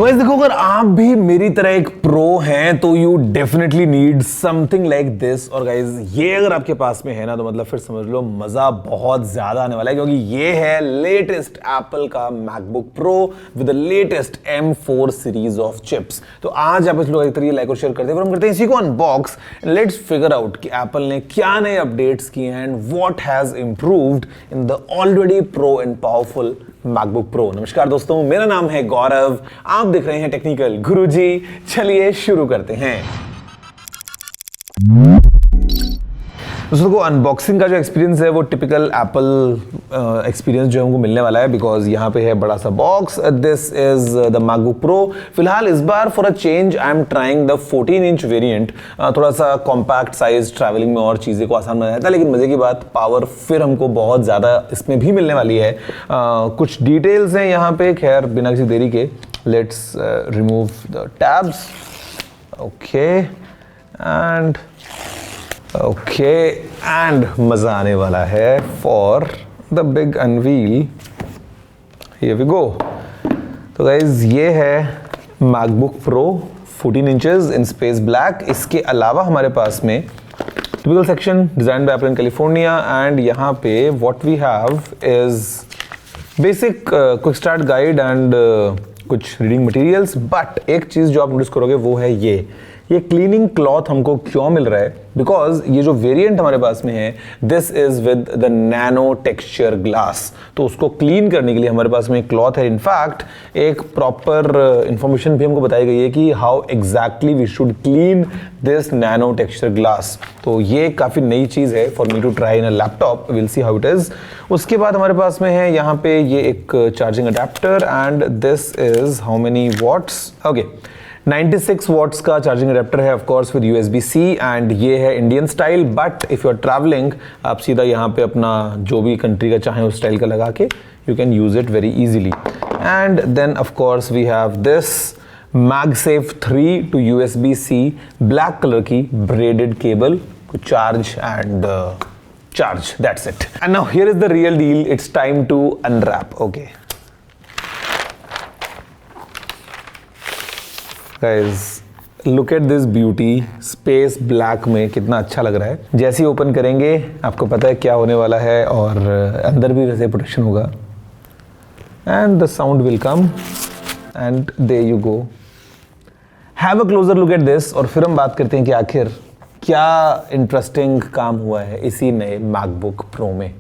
तो गाइस देखो, अगर आप भी मेरी तरह एक प्रो हैं तो you definitely need something like this. और गाइस ये अगर आपके पास में है ना, तो मतलब फिर समझ लो मजा बहुत ज्यादा आने वाला है, क्योंकि ये है लेटेस्ट एप्पल का MacBook pro with the latest M4 series of chips. तो आज आप इस लोग एक तरीके लाइक और शेयर करते हैं, हम करते हैं इसी को unbox and let's figure out कि एप्पल ने क्या नए अपडेट्स किए हैं and what has improved in the already pro and powerful MacBook pro. नमस्कार दोस्तों, मेरा नाम है गौरव, आप देख रहे हैं टेक्निकल गुरुजी। चलिए शुरू करते हैं। दोस्तों को अनबॉक्सिंग का जो एक्सपीरियंस है वो टिपिकल एप्पल एक्सपीरियंस जो हमको मिलने वाला है, बिकॉज यहाँ पे है बड़ा सा box. This is the MacBook Pro. फिलहाल इस बार for a change I am trying the 14 inch variant. थोड़ा सा कॉम्पैक्ट साइज, ट्रैवलिंग में और चीज़ें को आसान बनाया था, लेकिन मजे की बात पावर फिर हमको बहुत ज़्यादा इसमें भी मिलने वाली है। कुछ डिटेल्स हैं यहाँ पे, खैर बिना किसी देरी के let's remove the tabs. Okay and मजा आने वाला है for the big unveil. Here we go. तो गाइज ये है MacBook Pro 14 inches in space black. इसके अलावा हमारे पास में typical section design by Apple in California, and यहाँ पे what we have is basic quick start guide and कुछ रीडिंग मटेरियल्स। बट एक चीज़ जो आप नोटिस करोगे वो है ये क्लीनिंग क्लॉथ हमको क्यों मिल रहा है, बिकॉज ये जो वेरिएंट हमारे पास में है this is with the nano texture glass. तो उसको क्लीन करने के लिए हमारे पास में एक क्लॉथ है। इनफैक्ट एक प्रॉपर इंफॉर्मेशन भी हमको बताई गई है कि how exactly we should clean this nano texture glass. तो ये काफ़ी नई चीज़ है for me to try in a laptop. Will see how it is. उसके बाद हमारे पास में है यहाँ पे ये एक charging adapter, and this is how many watts. Okay, 96 watts का चार्जिंग अडेप्टर है, of course with USB-C, and ये है Indian style. But if you are travelling, आप सीधा यहाँ पे अपना जो भी कंट्री का चाहें उस स्टाइल का लगा के you can use it very easily. And then of course we have this MagSafe 3 to USB-C black colour की braided cable to charge and charge. That's it. And now here is the real deal. It's time to unwrap. Okay. Guys, look at this beauty. Space black में कितना अच्छा लग रहा है। जैसे ही open करेंगे आपको पता है क्या होने वाला है, और अंदर भी वैसे प्रोटेक्शन होगा, and the sound will come and there you go. Have a closer look at this, और फिर हम बात करते हैं कि आखिर क्या इंटरेस्टिंग काम हुआ है इसी नए मैकबुक प्रो में।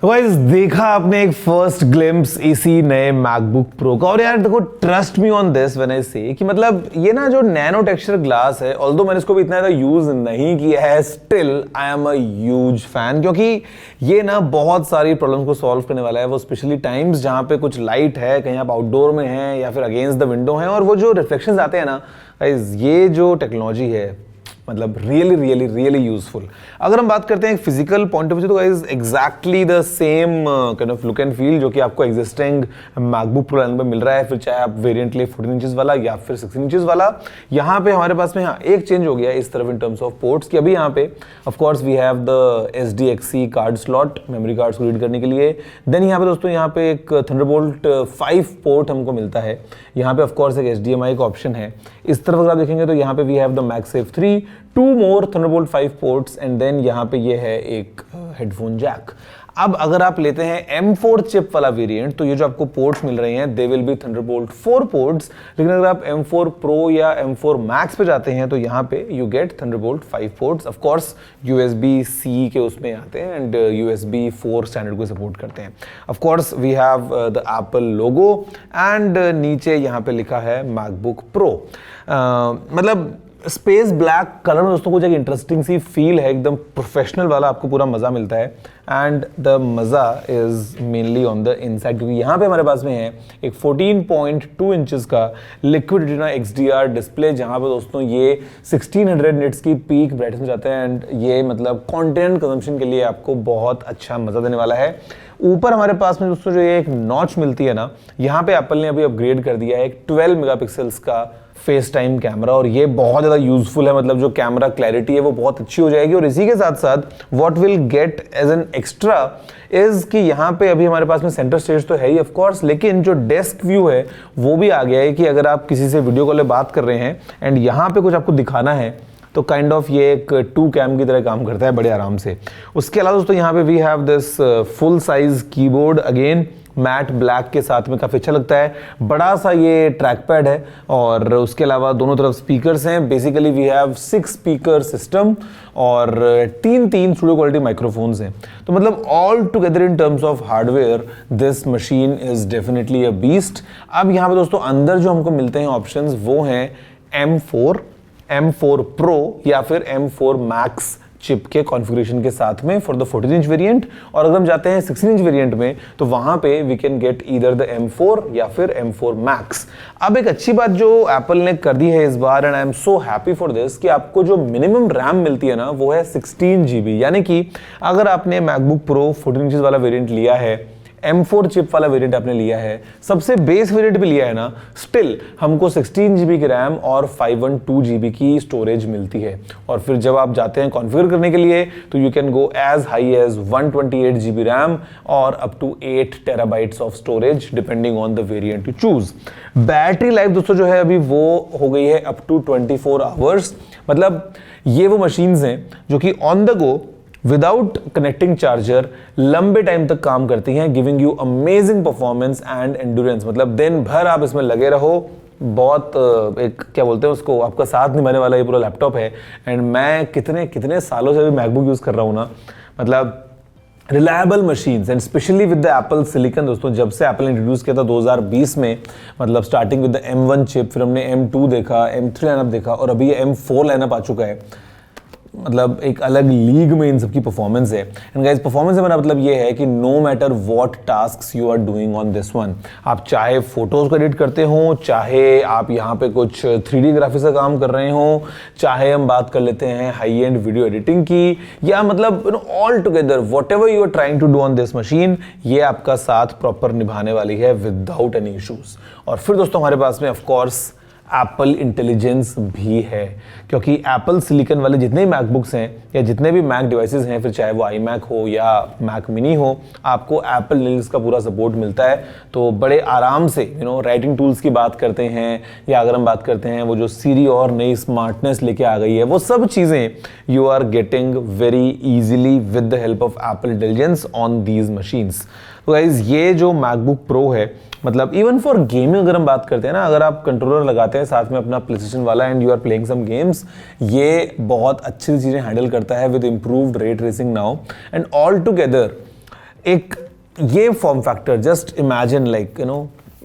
गाइस, देखा आपने एक फर्स्ट ग्लिम्प्स इसी नए मैकबुक प्रो का। और यार देखो, trust me on this when I से कि मतलब ये ना जो नैनो टेक्सचर ग्लास है, ऑल्दो मैंने इसको भी इतना ज़्यादा यूज नहीं किया है, still I am a huge fan, क्योंकि ये ना बहुत सारी प्रॉब्लम्स को सॉल्व करने वाला है। वो स्पेशली टाइम्स जहाँ पे कुछ लाइट है, कहीं आप आउटडोर में हैं या फिर अगेंस्ट द विंडो हैं, और वो जो रिफ्लेक्शंस आते हैं ना गाइस, ये जो टेक्नोलॉजी है मतलब रियली यूजफुल। अगर हम बात करते हैं फिजिकल पॉइंट ऑफ व्यू, तो guys exactly the same kind of look and feel जो कि आपको एग्जिस्टिंग मैकबुक प्रो में मिल रहा है, फिर चाहे आप वेरिएंट ले 14 इंचेस वाला या फिर 16 इंचेस वाला। यहाँ पे हमारे पास में हाँ एक चेंज हो गया है इस तरफ इन टर्म्स ऑफ पोर्ट्स कि अभी यहाँ पे of course we have the SDXC card slot, memory cards को रीड करने के लिए। देन यहाँ पे दोस्तों यहाँ पे एक थंडरबोल्ट 5 पोर्ट हमको मिलता है। यहाँ पे ऑफ कोर्स एक HDMI का ऑप्शन है। इस तरफ अगर आप देखेंगे तो यहाँ पे we have the MagSafe 3, 2 more Thunderbolt 5 ports, and then यहाँ पे ये है एक हेडफोन जैक। अब अगर आप लेते हैं M4 चिप वाला वेरिएंट, तो ये जो आपको पोर्ट्स मिल रहे हैं they will be Thunderbolt 4 ports. लेकिन अगर आप M4 Pro या M4 Max पे जाते हैं तो यहाँ पे you get Thunderbolt 5 ports. Of course USB-C के उसमें आते हैं एंड USB 4 स्टैंडर्ड को सपोर्ट करते हैं। Of course we have the Apple logo, and नीचे यहाँ पे लिखा है मैकबुक प्रो। मतलब स्पेस ब्लैक कलर में दोस्तों कुछ एक इंटरेस्टिंग सी फील है, एकदम प्रोफेशनल वाला आपको पूरा मज़ा मिलता है। एंड द मज़ा is mainly on the inside, क्योंकि यहाँ पे हमारे पास में है एक 14.2 इंचेस का लिक्विड रेटिना XDR डिस्प्ले, जहाँ पे दोस्तों ये 1600 निट्स की पीक ब्राइटनेस में जाते हैं। एंड ये मतलब कंटेंट कंजम्पशन के लिए आपको बहुत अच्छा मज़ा देने वाला है। ऊपर हमारे पास में दोस्तों जो ये एक नॉच मिलती है ना, यहाँ पे एप्पल ने अभी अपग्रेड कर दिया है एक 12 मेगापिक्सल्स का फेस टाइम कैमरा, और ये बहुत ज़्यादा यूजफुल है। मतलब जो कैमरा क्लैरिटी है वो बहुत अच्छी हो जाएगी। और इसी के साथ साथ what will get as an extra is कि यहाँ पे अभी हमारे पास में सेंटर स्टेज तो है ही ऑफ कोर्स, लेकिन जो डेस्क व्यू है वो भी आ गया है कि अगर आप किसी से वीडियो कॉल पे बात कर रहे हैं एंड यहाँ पे कुछ आपको दिखाना है तो काइंड ऑफ ये एक 2 कैम की तरह काम करता है बड़े आराम से। उसके अलावा दोस्तों यहाँ पे we have this full size keyboard, again matte black के साथ में काफ़ी अच्छा लगता है। बड़ा सा ये ट्रैक पैड है और उसके अलावा दोनों तरफ स्पीकर्स हैं। Basically we have 6 speaker system और 3 स्टूडियो क्वालिटी माइक्रोफोन्स हैं। तो मतलब all together in terms of hardware this machine is definitely a beast. अब यहाँ पे दोस्तों अंदर जो हमको मिलते हैं ऑप्शंस वो हैं M4 Pro या फिर M4 Max चिप के कॉन्फ़िगरेशन के साथ में फॉर द 14 इंच वेरिएंट। और अगर हम जाते हैं 16 इंच वेरिएंट में तो वहां पे we can get either the M4 या फिर M4 Max। अब एक अच्छी बात जो एप्पल ने कर दी है इस बार, and I am so happy for this, कि आपको जो मिनिमम रैम मिलती है ना वो है 16 GB। यानी कि अगर आपने मैकबुक प्रो 14 इंच वाला वेरिएंट लिया है, M4 चिप वाला वेरिएंट आपने लिया है, सबसे बेस वेरिएंट भी लिया है ना, स्टिल हमको 16 GB की रैम और 512 GB की स्टोरेज मिलती है। और फिर जब आप जाते हैं कॉन्फ़िगर करने के लिए तो you can go as high as 128 GB RAM और up to 8 TB of storage depending on the variant you choose. Battery life दोस्तों जो है अभी वो हो गई है अप टू 24 आवर्स। मतलब ये वो मशीन्स हैं जो कि on the go without connecting charger लंबे टाइम तक काम करती हैं, giving you amazing performance and endurance. मतलब दिन भर आप इसमें लगे रहो, बहुत एक क्या बोलते हैं उसको, आपका साथ निभाने वाला ये पूरा लैपटॉप है। एंड मैं कितने सालों से अभी मैकबुक यूज़ कर रहा हूँ ना, मतलब reliable machines and specially with the Apple silicon. दोस्तों जब से एप्पल ने इंट्रोड्यूस किया था 2020 में, मतलब starting with the M1 chip, फिर हमने M2 देखा, M3 लाइनअप देखा और अभी ये M4 लाइनअप आ चुका है। मतलब एक अलग लीग में इन सबकी परफॉर्मेंस है। एंड गाइस परफॉर्मेंस से मेरा मतलब ये है कि no matter what tasks you are doing on this one, आप चाहे फोटोज को एडिट करते हो, चाहे आप यहाँ पे कुछ 3D ग्राफिक्स का काम कर रहे हो, चाहे हम बात कर लेते हैं हाई एंड वीडियो एडिटिंग की, या मतलब all together whatever you are trying to do on this machine, ये आपका साथ प्रॉपर निभाने वाली है विदाउट एनी इशूज। और फिर दोस्तों हमारे पास में ऑफकोर्स एप्पल इंटेलिजेंस भी है, क्योंकि एप्पल सिलिकॉन वाले जितने मैकबुक्स हैं या जितने भी मैक डिवाइसेस हैं, फिर चाहे वो iMac हो या मैक मिनी हो, आपको एप्पल इंटेलिजेंस का पूरा सपोर्ट मिलता है। तो बड़े आराम से राइटिंग टूल्स की बात करते हैं, या अगर हम बात करते हैं वो जो सीरी और नई स्मार्टनेस लेके आ गई है, वो सब चीज़ें you are getting very easily with the help of Apple Intelligence on these machines. तो गाइज ये जो मैकबुक प्रो है, मतलब इवन फॉर गेमिंग अगर हम बात करते हैं ना, अगर आप कंट्रोलर लगाते हैं साथ में अपना प्लेस्टेशन वाला and you are playing some games, ये बहुत अच्छी चीज़ें हैंडल करता है with improved ray tracing now. And all together एक ये form factor, just imagine like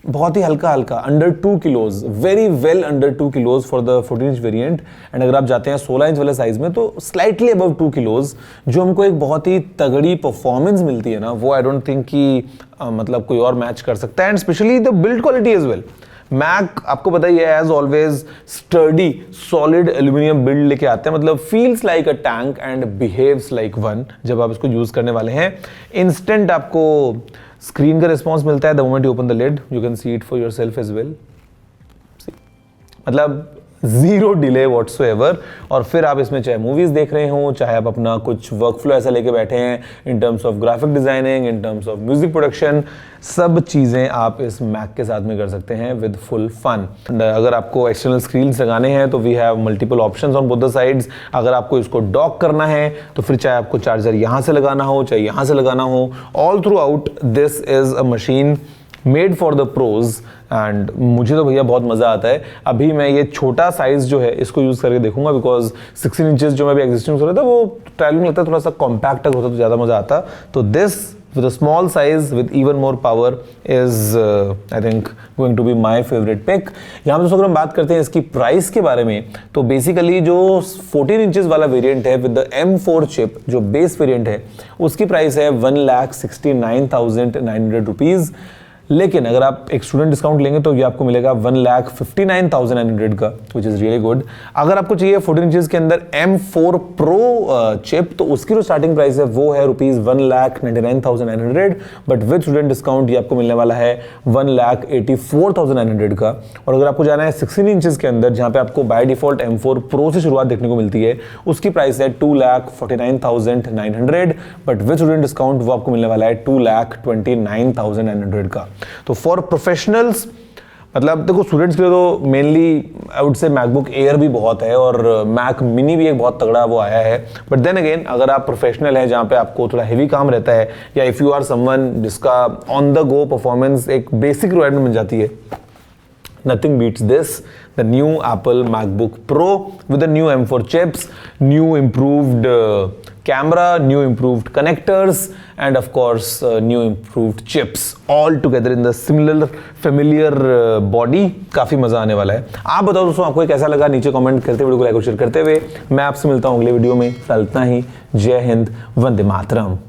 बहुत ही हल्का under 2 kilos, very well under 2 kilos for the 14 inch variant. And अगर आप जाते हैं 16 इंच वाले साइज में तो स्लाइटली अबव 2 किलोज, जो हमको एक बहुत ही तगड़ी परफॉर्मेंस मिलती है ना, वो आई डोंट थिंक कि मतलब कोई और मैच कर सकता है। And specially the build quality as well. Mac आपको पता ही है as always sturdy solid aluminium build लेके आते हैं, मतलब feels like a tank and behaves like one जब आप इसको यूज करने वाले हैं। इंस्टेंट आपको स्क्रीन का रिस्पॉन्स मिलता है the moment you open the lid, you can see it for yourself as well. मतलब जीरो डिले व्हाट्सोएवर। और फिर आप इसमें चाहे मूवीज देख रहे हो, चाहे आप अपना कुछ वर्कफ्लो ऐसा लेके बैठे हैं इन terms of graphic designing, in terms of music production, सब चीज़ें आप इस मैक के साथ में कर सकते हैं विद फुल फन। अगर आपको एक्सटर्नल स्क्रीन्स लगाने हैं तो we have multiple options on both the sides. अगर आपको इसको डॉक करना है तो फिर चाहे आपको चार्जर यहाँ से लगाना हो, चाहे यहाँ से लगाना हो, all throughout this is a machine made for the pros. And मुझे तो भैया बहुत मज़ा आता है। अभी मैं ये छोटा साइज जो है इसको यूज़ करके देखूंगा, बिकॉज 16 इंचेस जो मैं अभी एग्जिस्टिंग हो रहा था वो ट्रायल में लगता है थोड़ा सा कॉम्पैक्ट होता तो ज़्यादा मज़ा आता। तो this with a small size with even more power is I think going to be my favorite pick. यहाँ पे दोस्तों अगर हम बात करते हैं इसकी प्राइस के बारे में, तो बेसिकली जो 14 इंचेस वाला वेरिएंट है विद द M4 चिप, जो बेस वेरिएंट है, उसकी प्राइस है 1,69,900 रुपीज़। लेकिन अगर आप एक स्टूडेंट डिस्काउंट लेंगे तो ये आपको मिलेगा 1,59,900 का, विच इज़ रियली गुड। अगर आपको चाहिए 14 इंचेस के अंदर M4 Pro चिप, तो उसकी जो स्टार्टिंग प्राइस है वो है rupees 1,99,900, but with student discount ये आपको मिलने वाला है 1,84,900 का। और अगर आपको जाना है 16 इंचेस के अंदर, जहाँ पे आपको बाय डिफॉल्ट M4 Pro से शुरुआत देखने को मिलती है, उसकी प्राइस है 2,49,900, बट विद स्टूडेंट डिस्काउंट वो आपको मिलने वाला है 2,29,900 का। तो फॉर प्रोफेशनल्स, मतलब देखो स्टूडेंट्स के लिए तो mainly I would say MacBook air भी बहुत है और मैक मिनी भी एक बहुत तगड़ा वो आया है। बट देन अगेन अगर आप प्रोफेशनल हैं जहाँ पे आपको थोड़ा हेवी काम रहता है, या इफ़ यू आर समवन जिसका ऑन द गो परफॉर्मेंस एक बेसिक रिक्वायरमेंट बन जाती है, nothing beats this, the new Apple MacBook Pro with the new M4 chips, new improved camera, new improved connectors, and of course new improved chips all together in the similar familiar body। काफी मजा आने वाला है। आप बताओ दोस्तों आपको कैसा लगा, नीचे कमेंट करते, वीडियो को लाइक और शेयर करते हुए मैं आपसे मिलता हूँ अगले वीडियो में। इतना ही, जय हिंद, वंदे मातरम।